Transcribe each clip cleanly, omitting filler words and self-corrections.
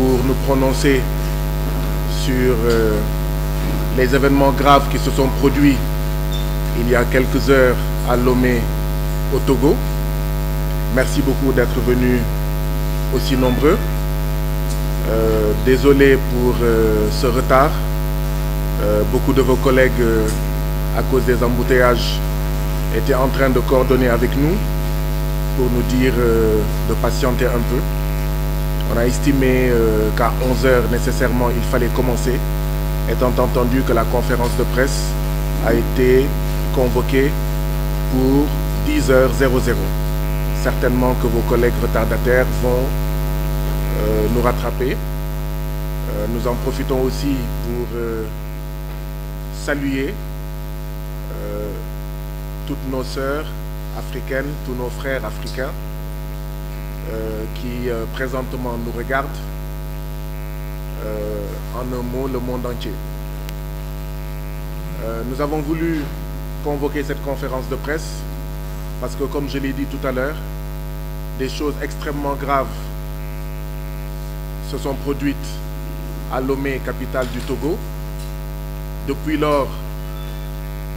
pour nous prononcer sur les événements graves qui se sont produits il y a quelques heures à Lomé, au Togo. Merci beaucoup d'être venus aussi nombreux. Désolé pour ce retard. Beaucoup de vos collègues, à cause des embouteillages, étaient en train de coordonner avec nous pour nous dire de patienter un peu. On a estimé qu'à 11 heures, nécessairement, il fallait commencer, étant entendu que la conférence de presse a été convoquée pour 10h00. Certainement que vos collègues retardataires vont nous rattraper. Nous en profitons aussi pour saluer toutes nos sœurs africaines, tous nos frères africains qui présentement nous regardent, en un mot, le monde entier. Nous avons voulu convoquer cette conférence de presse parce que, comme je l'ai dit tout à l'heure, des choses extrêmement graves se sont produites à Lomé, capitale du Togo. Depuis lors,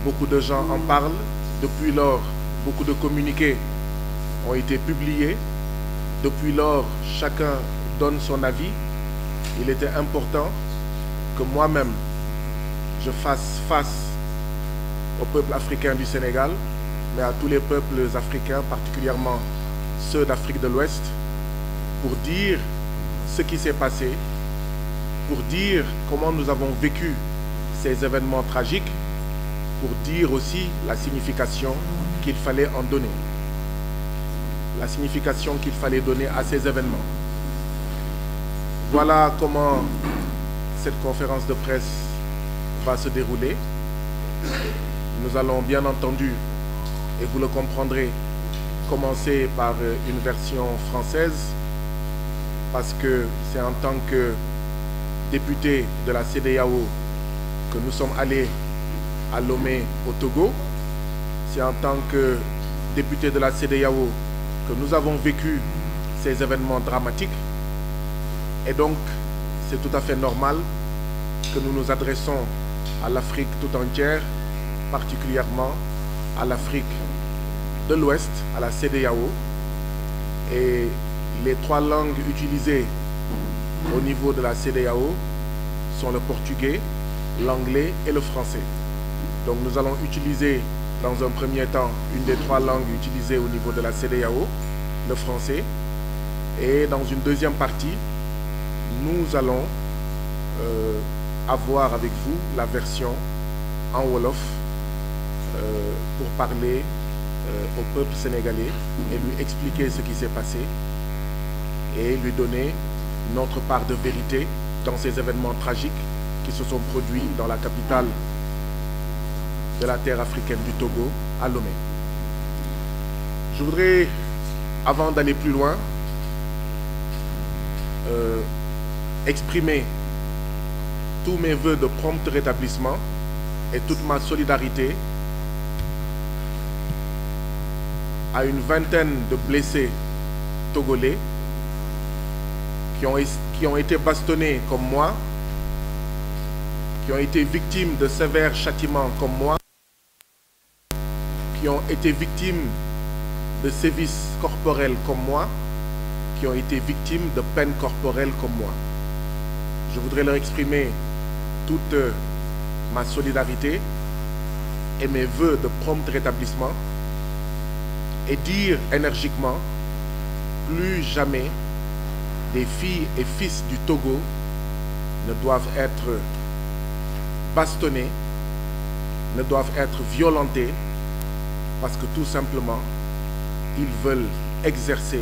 beaucoup de gens en parlent. Depuis lors, beaucoup de communiqués ont été publiés. Depuis lors, chacun donne son avis. Il était important que moi-même, je fasse face au peuple africain du Sénégal, mais à tous les peuples africains, particulièrement ceux d'Afrique de l'Ouest, pour dire ce qui s'est passé, pour dire comment nous avons vécu ces événements tragiques, pour dire aussi la signification qu'il fallait en donner, la signification qu'il fallait donner à ces événements. Voilà comment cette conférence de presse va se dérouler. Nous allons bien entendu, et vous le comprendrez, commencer par une version française, parce que c'est en tant que député de la CEDEAO que nous sommes allés à Lomé, au Togo. C'est en tant que député de la CEDEAO que nous avons vécu ces événements dramatiques. Et donc, c'est tout à fait normal que nous nous adressons à l'Afrique tout entière, particulièrement à l'Afrique de l'Ouest, à la CEDEAO. Et les trois langues utilisées au niveau de la CEDEAO sont le portugais, l'anglais et le français. Donc nous allons utiliser dans un premier temps une des trois langues utilisées au niveau de la CEDEAO, le français. Et dans une deuxième partie, nous allons avoir avec vous la version en Wolof pour parler au peuple sénégalais et lui expliquer ce qui s'est passé et lui donner notre part de vérité dans ces événements tragiques qui se sont produits dans la capitale de la terre africaine du Togo, à Lomé. Je voudrais, avant d'aller plus loin, exprimer tous mes vœux de prompt rétablissement et toute ma solidarité à une vingtaine de blessés togolais qui ont été bastonnés comme moi, qui ont été victimes de sévères châtiments comme moi, qui ont été victimes de sévices corporels comme moi, qui ont été victimes de peines corporelles comme moi. Je voudrais leur exprimer toute ma solidarité et mes vœux de prompt rétablissement et dire énergiquement, plus jamais des filles et fils du Togo ne doivent être bastonnés, ne doivent être violentés parce que tout simplement, ils veulent exercer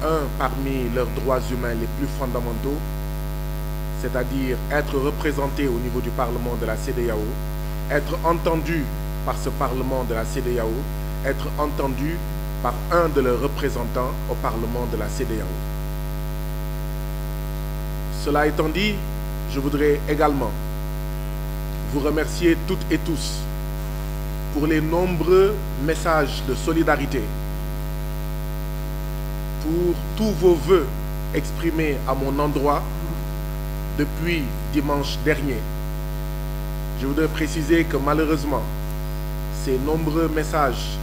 un parmi leurs droits humains les plus fondamentaux, c'est-à-dire être représentés au niveau du Parlement de la CEDEAO, être entendus par ce Parlement de la CEDEAO, être entendus par un de leurs représentants au Parlement de la CEDEAO. Cela étant dit, je voudrais également vous remercier toutes et tous pour les nombreux messages de solidarité, pour tous vos vœux exprimées à mon endroit depuis dimanche dernier. Je voudrais préciser que malheureusement, ces nombreux messages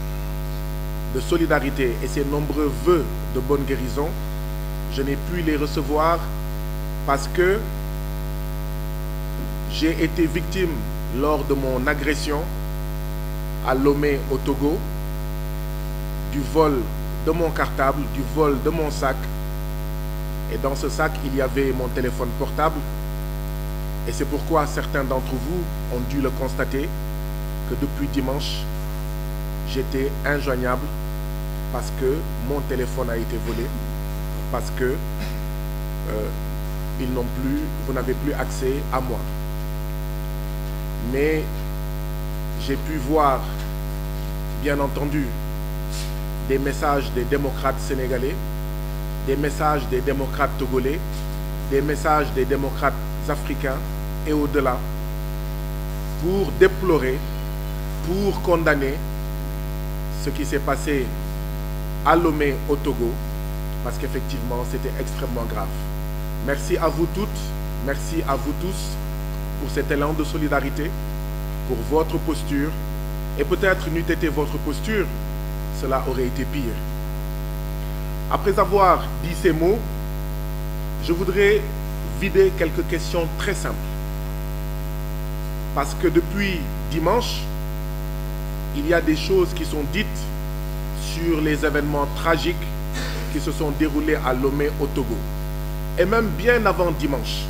de solidarité et ces nombreux vœux de bonne guérison, je n'ai pu les recevoir parce que j'ai été victime lors de mon agression à Lomé au Togo, du vol de mon cartable, du vol de mon sac. Et dans ce sac, il y avait mon téléphone portable. Et c'est pourquoi certains d'entre vous ont dû le constater que depuis dimanche, j'étais injoignable parce que mon téléphone a été volé, parce que vous n'avez plus accès à moi. Mais j'ai pu voir, bien entendu, des messages des démocrates sénégalais, des messages des démocrates togolais, des messages des démocrates africains et au-delà, pour déplorer, pour condamner ce qui s'est passé à Lomé au Togo, parce qu'effectivement, c'était extrêmement grave. Merci à vous toutes, merci à vous tous pour cet élan de solidarité, pour votre posture. Et peut-être n'eût été votre posture, cela aurait été pire. Après avoir dit ces mots, je voudrais vider quelques questions très simples. Parce que depuis dimanche, il y a des choses qui sont dites sur les événements tragiques qui se sont déroulés à Lomé au Togo. Et même bien avant dimanche,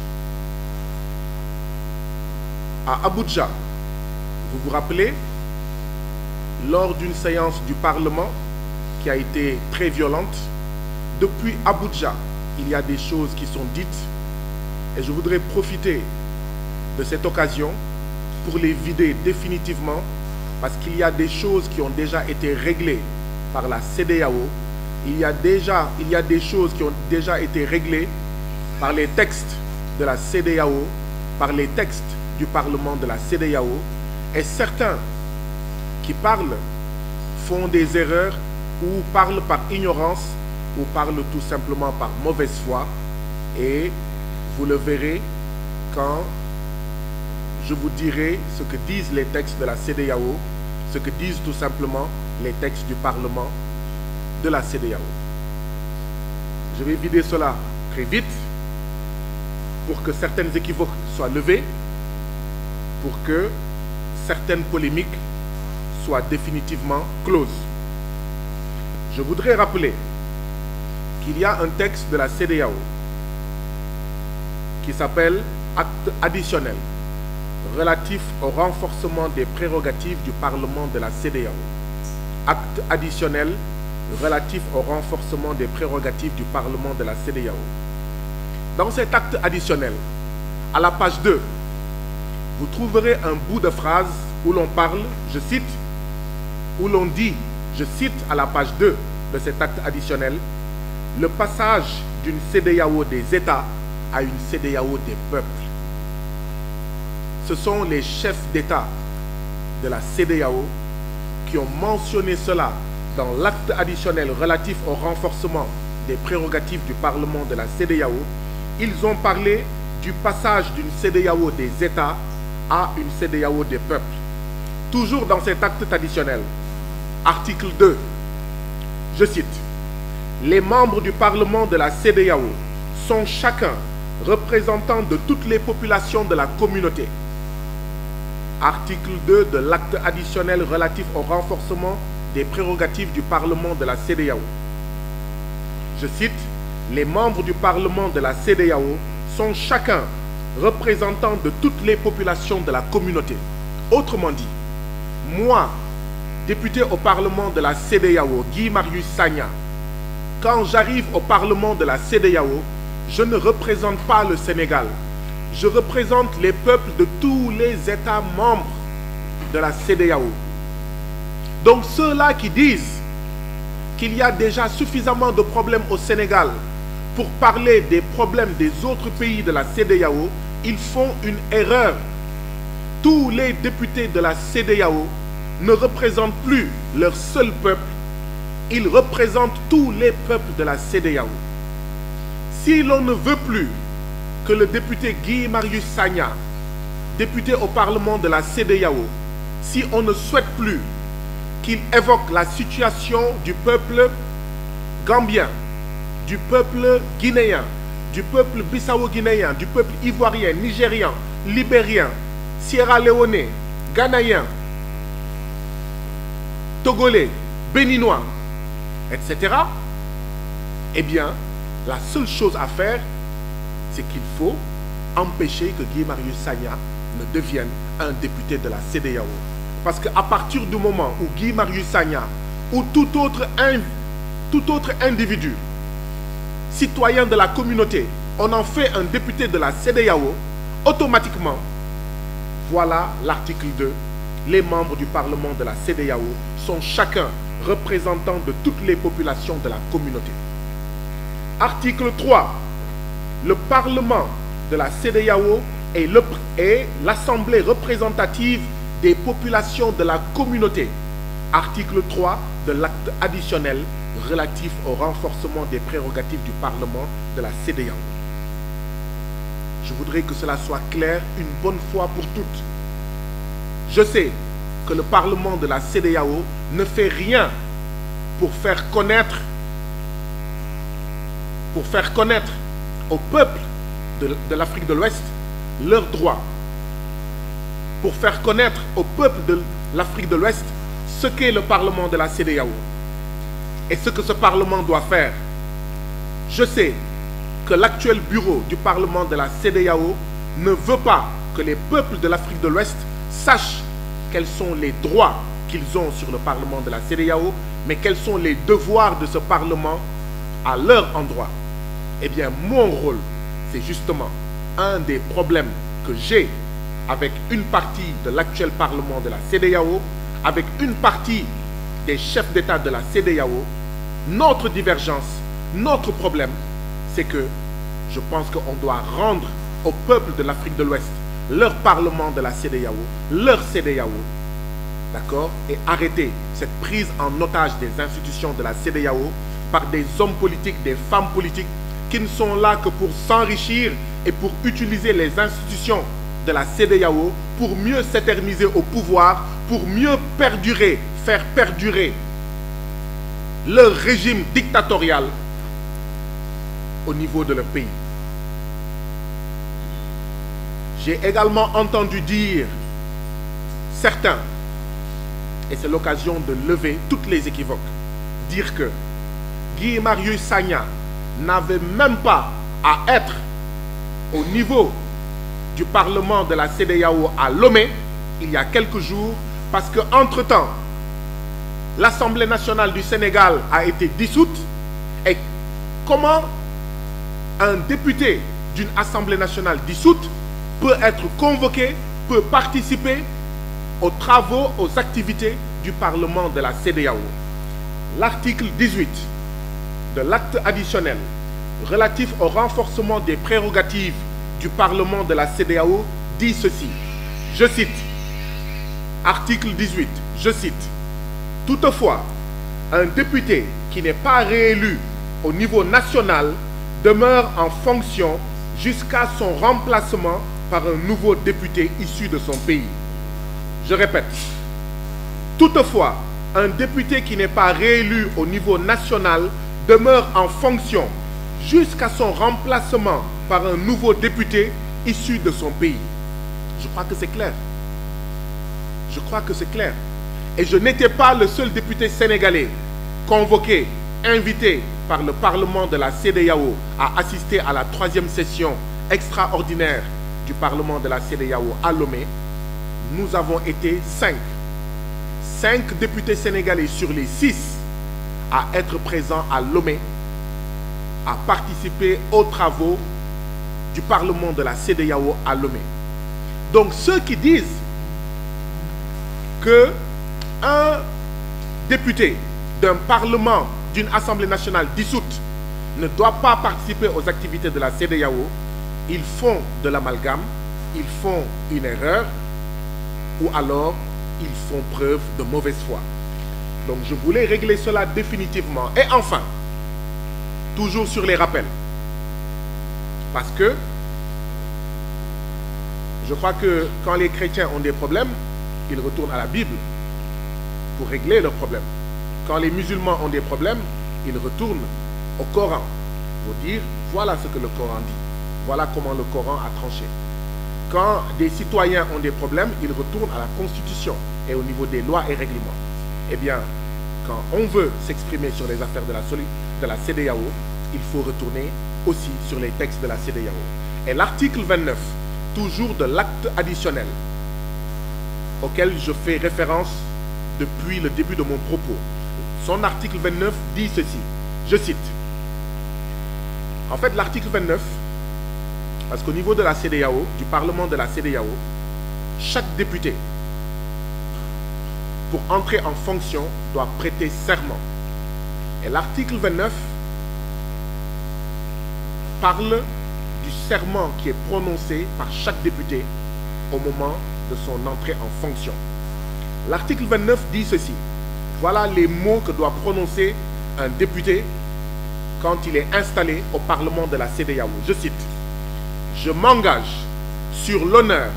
à Abuja, vous vous rappelez, lors d'une séance du Parlement qui a été très violente, depuis Abuja, il y a des choses qui sont dites et je voudrais profiter de cette occasion pour les vider définitivement parce qu'il y a des choses qui ont déjà été réglées par la CEDEAO. Il y a des choses qui ont déjà été réglées par les textes de la CEDEAO, par les textes du Parlement de la CEDEAO, et certains qui parlent font des erreurs ou parlent par ignorance ou parlent tout simplement par mauvaise foi, et vous le verrez quand je vous dirai ce que disent les textes de la CEDEAO, ce que disent tout simplement les textes du Parlement de la CEDEAO. Je vais vider cela très vite pour que certaines équivoques soient levées, pour que certaines polémiques soient définitivement closes. Je voudrais rappeler qu'il y a un texte de la CEDEAO qui s'appelle Acte additionnel relatif au renforcement des prérogatives du Parlement de la CEDEAO. Acte additionnel relatif au renforcement des prérogatives du Parlement de la CEDEAO. Dans cet acte additionnel, à la page 2, vous trouverez un bout de phrase où l'on parle, je cite, où l'on dit, je cite à la page 2 de cet acte additionnel, le passage d'une CEDEAO des États à une CEDEAO des peuples. Ce sont les chefs d'État de la CEDEAO qui ont mentionné cela dans l'acte additionnel relatif au renforcement des prérogatives du Parlement de la CEDEAO. Ils ont parlé du passage d'une CEDEAO des États à une CEDEAO des peuples. Toujours dans cet acte additionnel, article 2, je cite, « Les membres du Parlement de la CEDEAO sont chacun représentant de toutes les populations de la communauté. » Article 2 de l'acte additionnel relatif au renforcement des prérogatives du Parlement de la CEDEAO. Je cite, « Les membres du Parlement de la CEDEAO sont chacun représentant de toutes les populations de la communauté. » Autrement dit, moi, député au Parlement de la CEDEAO, Guy Marius Sagna, quand j'arrive au Parlement de la CEDEAO, je ne représente pas le Sénégal. Je représente les peuples de tous les États membres de la CEDEAO. Donc ceux-là qui disent qu'il y a déjà suffisamment de problèmes au Sénégal pour parler des problèmes des autres pays de la CEDEAO, ils font une erreur. Tous les députés de la CEDEAO ne représentent plus leur seul peuple, ils représentent tous les peuples de la CEDEAO. Si l'on ne veut plus que le député Guy Marius Sagna, député au Parlement de la CEDEAO, si on ne souhaite plus qu'il évoque la situation du peuple gambien, du peuple guinéen, du peuple bissau-guinéen, du peuple ivoirien, nigérien, libérien, sierra-léonais, ghanéen, togolais, béninois, etc., eh bien, la seule chose à faire, c'est qu'il faut empêcher que Guy Marius Sagna ne devienne un député de la CEDEAO. Parce qu'à partir du moment où Guy Marius Sagna ou tout autre individu, citoyen de la communauté, on en fait un député de la CEDEAO, automatiquement, voilà l'article 2, les membres du Parlement de la CEDEAO sont chacun représentant de toutes les populations de la communauté. Article 3, le Parlement de la CEDEAO est l'Assemblée représentative des populations de la communauté. Article 3 de l'acte additionnel relatif au renforcement des prérogatives du Parlement de la CEDEAO. Je voudrais que cela soit clair une bonne fois pour toutes. Je sais que le Parlement de la CEDEAO ne fait rien pour faire connaître au peuple de l'Afrique de l'Ouest leurs droits, pour faire connaître au peuple de l'Afrique de l'Ouest ce qu'est le Parlement de la CEDEAO et ce que ce Parlement doit faire. Je sais que l'actuel bureau du Parlement de la CEDEAO ne veut pas que les peuples de l'Afrique de l'Ouest sachent quels sont les droits qu'ils ont sur le Parlement de la CEDEAO, mais quels sont les devoirs de ce Parlement à leur endroit. Eh bien, mon rôle, c'est justement un des problèmes que j'ai avec une partie de l'actuel Parlement de la CEDEAO, avec une partie des chefs d'État de la CEDEAO. Notre divergence, notre problème, c'est que je pense qu'on doit rendre au peuple de l'Afrique de l'Ouest leur Parlement de la CEDEAO, leur CEDEAO, d'accord, et arrêter cette prise en otage des institutions de la CEDEAO par des hommes politiques, des femmes politiques qui ne sont là que pour s'enrichir et pour utiliser les institutions de la CEDEAO pour mieux s'éterniser au pouvoir, pour mieux perdurer, faire perdurer leur régime dictatorial au niveau de leur pays. J'ai également entendu dire certains, et c'est l'occasion de lever toutes les équivoques, dire que Guy Marius Sagna n'avait même pas à être au niveau du Parlement de la CEDEAO à Lomé il y a quelques jours, parce qu'entre-temps, l'Assemblée nationale du Sénégal a été dissoute. Et comment un député d'une Assemblée nationale dissoute peut être convoqué, peut participer aux travaux, aux activités du Parlement de la CEDEAO? L'article 18 de l'acte additionnel relatif au renforcement des prérogatives du Parlement de la CEDEAO dit ceci, je cite, article 18, je cite, « Toutefois, un député qui n'est pas réélu au niveau national demeure en fonction jusqu'à son remplacement par un nouveau député issu de son pays. » Je répète, « Toutefois, un député qui n'est pas réélu au niveau national demeure en fonction jusqu'à son remplacement par un nouveau député issu de son pays. » Je crois que c'est clair. Je crois que c'est clair. Et je n'étais pas le seul député sénégalais convoqué, invité par le Parlement de la CEDEAO à assister à la 3e session extraordinaire du Parlement de la CEDEAO à Lomé. Nous avons été 5 députés sénégalais sur les 6 à être présents à Lomé, à participer aux travaux du Parlement de la CEDEAO à Lomé. Donc ceux qui disent qu'un député d'un Parlement, d'une Assemblée nationale dissoute ne doit pas participer aux activités de la CEDEAO, ils font de l'amalgame, ils font une erreur, ou alors ils font preuve de mauvaise foi. Donc je voulais régler cela définitivement. Et enfin, toujours sur les rappels, Parce que je crois que quand les chrétiens ont des problèmes, ils retournent à la Bible pour régler leurs problèmes. Quand les musulmans ont des problèmes, ils retournent au Coran pour dire voilà ce que le Coran dit, voilà comment le Coran a tranché. Quand des citoyens ont des problèmes, ils retournent à la Constitution et au niveau des lois et règlements. Eh bien, quand on veut s'exprimer sur les affaires de la CEDEAO, il faut retourner aussi sur les textes de la CEDEAO. Et l'article 29, toujours de l'acte additionnel, auquel je fais référence depuis le début de mon propos, son article 29 dit ceci, je cite. En fait, l'article 29, parce qu'au niveau de la CEDEAO, du Parlement de la CEDEAO, chaque député, pour entrer en fonction, doit prêter serment. Et l'article 29 parle du serment qui est prononcé par chaque député au moment de son entrée en fonction. L'article 29 dit ceci. Voilà les mots que doit prononcer un député quand il est installé au Parlement de la CEDEAO. Je cite. Je m'engage sur l'honneur